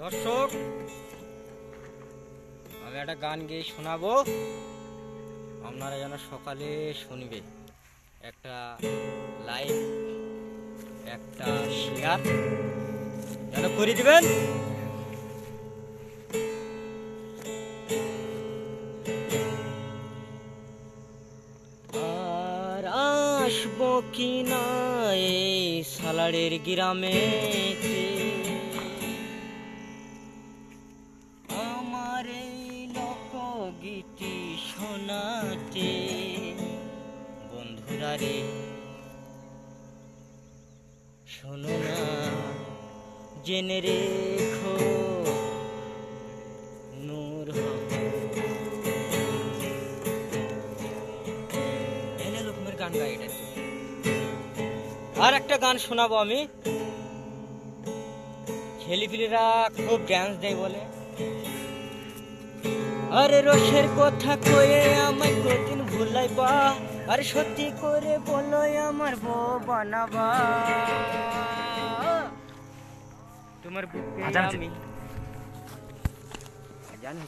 দর্শক, আমি একটা গান গেয়ে শোনাবো, আপনারা যেন সকালে শুনবে। একটা লাইক, একটা শেয়ার যেন করে দিবেন। আর আসবো কি না এই সালারের গ্রামেতে, আমার এই লোকগীতি শোনাতে। বন্ধুরা রে, শোনো না, জেনে রেখো, নূর এনে লোকমের গান গাই। এটা আর একটা গান শোনাবো আমি। ছেলেপিলেরা খুব ড্যান্স দেয় বলে, আরে রসের কথা কয়ে আমায় কদিন ভুলাইবা, আরে সত্যি করে বলো আমার বউ বানাবা। তোমার বুকে আমি জানি।